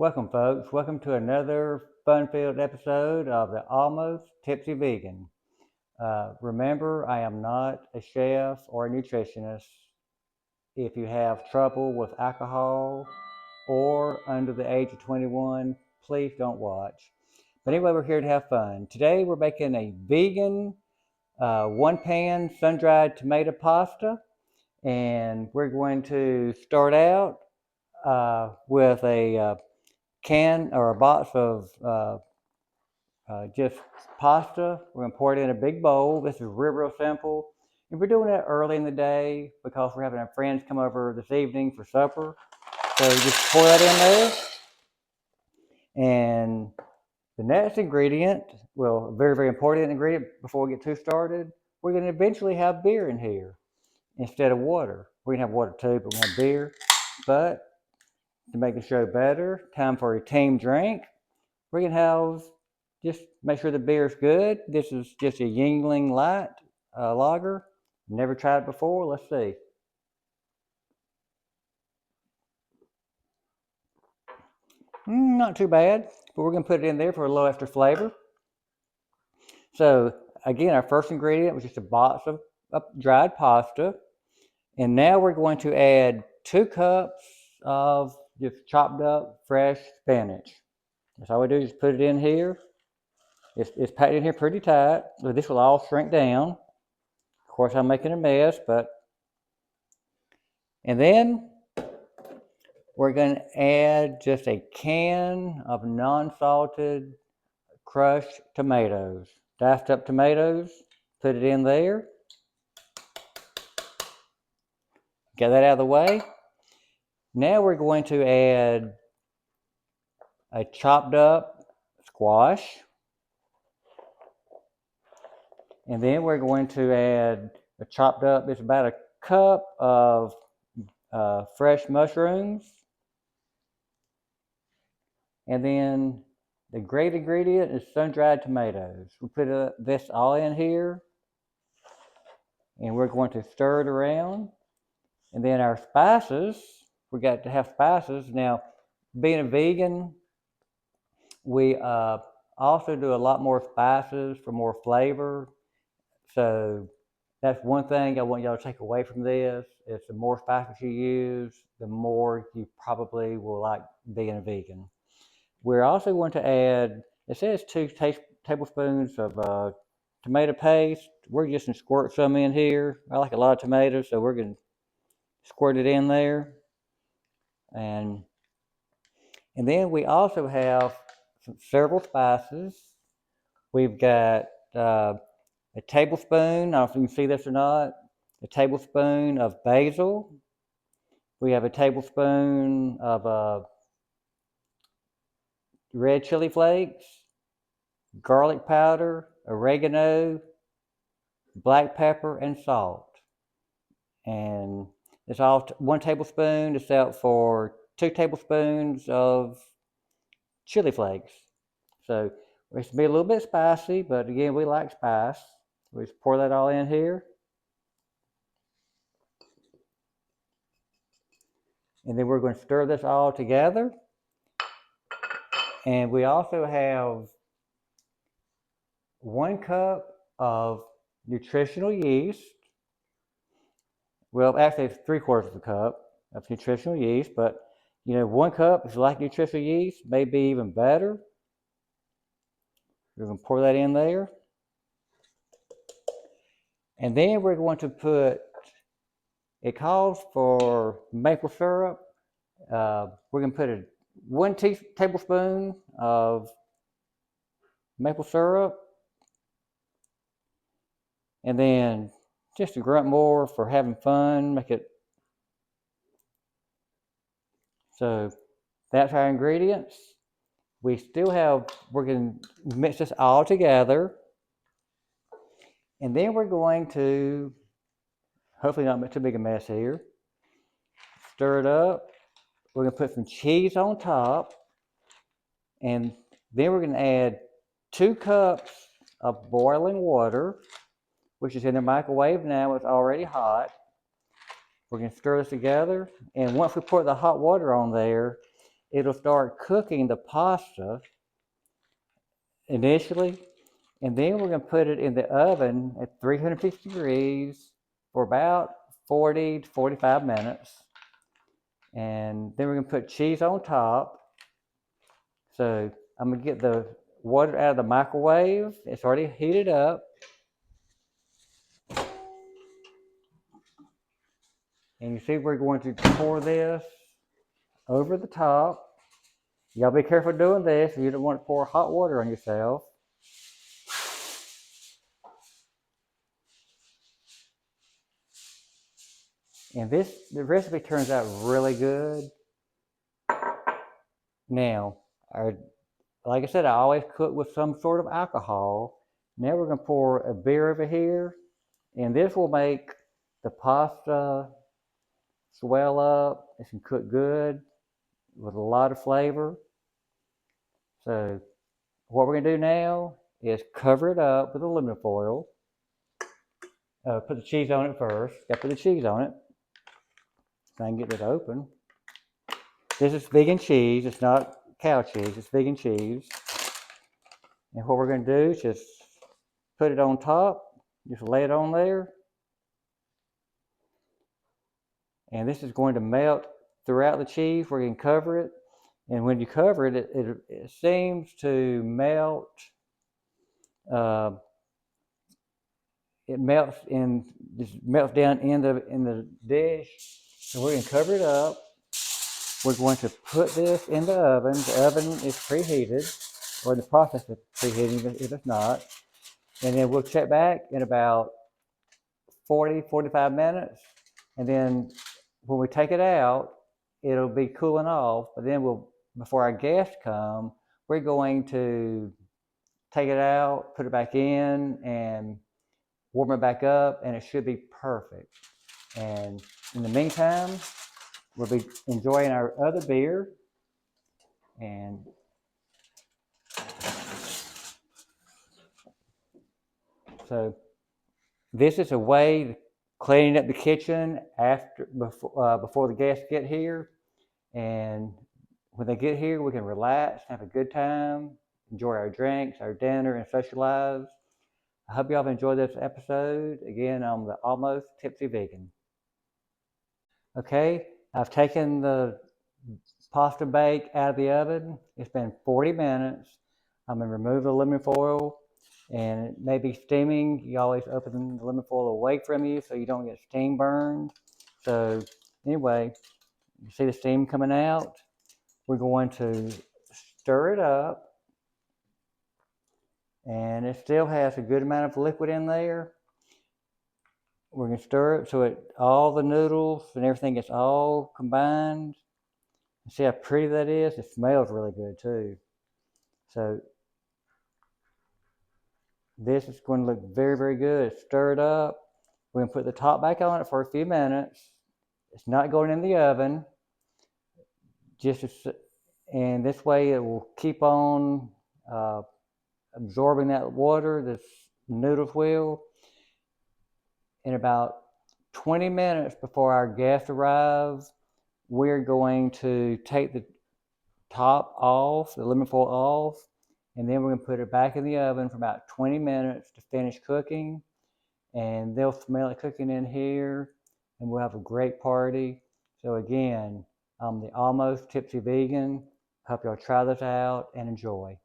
Welcome, folks. Welcome to another fun-filled episode of the Almost Tipsy Vegan. Remember, I am not a chef or a nutritionist. If you have trouble with alcohol or under the age of 21, please don't watch. But anyway, we're here to have fun. Today, we're making a vegan one-pan sun-dried tomato pasta, and we're going to start out with a can or a box of just pasta. We're going to pour it in a big bowl. This is real simple. And we're doing it early in the day because we're having our friends come over this evening for supper. So just pour that in there. And the next ingredient, well, a very important ingredient before we get too started, we're going to eventually have beer in here instead of water. We're going to have water too, but we're going to have beer. But to make the show better, time for a team drink. We're going to have, just make sure the beer is good. This is just a Yuengling Light lager. Never tried it before. Let's see. Not too bad, but we're going to put it in there for a little extra flavor. So again, our first ingredient was just a box of dried pasta. And now we're going to add 2 cups of just chopped up fresh spinach. That's all we do, just put it in here. It's packed in here pretty tight. So this will all shrink down. Of course, I'm making a mess, and then we're going to add just a can of non-salted crushed tomatoes, diced up tomatoes. Put it in there. Get that out of the way. Now we're going to add a chopped up squash. And then we're going to add a chopped up, it's about a cup of fresh mushrooms. And then the great ingredient is sun-dried tomatoes. We put this all in here, and we're going to stir it around. And then our spices, we got to have spices. Now, being a vegan, we also do a lot more spices for more flavor. So that's one thing I want y'all to take away from this, is the more spices you use, the more you probably will like being a vegan. We're also going to add, it says 2 tablespoons of tomato paste. We're just going to squirt some in here. I like a lot of tomatoes, so we're going to squirt it in there. And then we also have several spices. We've got a tablespoon, I don't know if you can see this or not, a tablespoon of basil. We have a tablespoon of red chili flakes, garlic powder, oregano, black pepper, and salt. And it's all 1 tablespoon, except for 2 tablespoons of chili flakes. So it's going to be a little bit spicy, but again, we like spice. We just pour that all in here. And then we're going to stir this all together. And we also have 1 cup of nutritional yeast. Well, actually, it's 3/4 of a cup of nutritional yeast, but 1 cup, if you like nutritional yeast, may be even better. We're going to pour that in there. And then we're going to put, it calls for maple syrup. We're going to put 1 tablespoon of maple syrup. And then just a grunt more for having fun, make it. So that's our ingredients. We're going to mix this all together. And then we're going to, hopefully not make too big a mess here, stir it up. We're going to put some cheese on top. And then we're going to add 2 cups of boiling water, which is in the microwave now. It's already hot. We're going to stir this together. And once we pour the hot water on there, it'll start cooking the pasta initially, and then we're going to put it in the oven at 350 degrees for about 40 to 45 minutes. And then we're going to put cheese on top. So I'm going to get the water out of the microwave. It's already heated up. And you see we're going to pour this over the top. Y'all be careful doing this. You don't want to pour hot water on yourself. And the recipe turns out really good. Now, like I said, I always cook with some sort of alcohol. Now we're going to pour a beer over here, and this will make the pasta swell up. It can cook good with a lot of flavor. So what we're going to do now is cover it up with aluminum foil. Put the cheese on it first. Got to put the cheese on it. So I can get it open. This is vegan cheese. It's not cow cheese. It's vegan cheese. And what we're going to do is just put it on top. Just lay it on there. And this is going to melt throughout the cheese. We're going to cover it. And when you cover it, it seems to melt. It melts just melts down in the dish. So we're going to cover it up. We're going to put this in the oven. The oven is preheated, or in the process of preheating if it's not. And then we'll check back in about 40, 45 minutes. And then when we take it out, it'll be cooling off. But then before our guests come, we're going to take it out, put it back in, and warm it back up, and it should be perfect. And in the meantime, we'll be enjoying our other beer. And so this is a way of cleaning up the kitchen before the guests get here. And when they get here, we can relax, have a good time, enjoy our drinks, our dinner, and socialize. I hope y'all have enjoyed this episode. Again, I'm the Almost Tipsy Vegan. Okay, I've taken the pasta bake out of the oven. It's been 40 minutes. I'm going to remove the aluminum foil, and it may be steaming. You always open the aluminum foil away from you so you don't get steam burned. So anyway, you see the steam coming out. We're going to stir it up. And it still has a good amount of liquid in there. We're going to stir it so all the noodles and everything gets all combined. See how pretty that is? It smells really good too. So this is going to look very, very good. It's stirred up. We're going to put the top back on it for a few minutes. It's not going in the oven. And this way it will keep on absorbing that water, this noodles will. In about 20 minutes before our guests arrive, we're going to take the top off, the aluminum foil off, and then we're going to put it back in the oven for about 20 minutes to finish cooking. And they'll smell it cooking in here, and we'll have a great party. So again, I'm the Almost Tipsy Vegan. Hope y'all try this out and enjoy.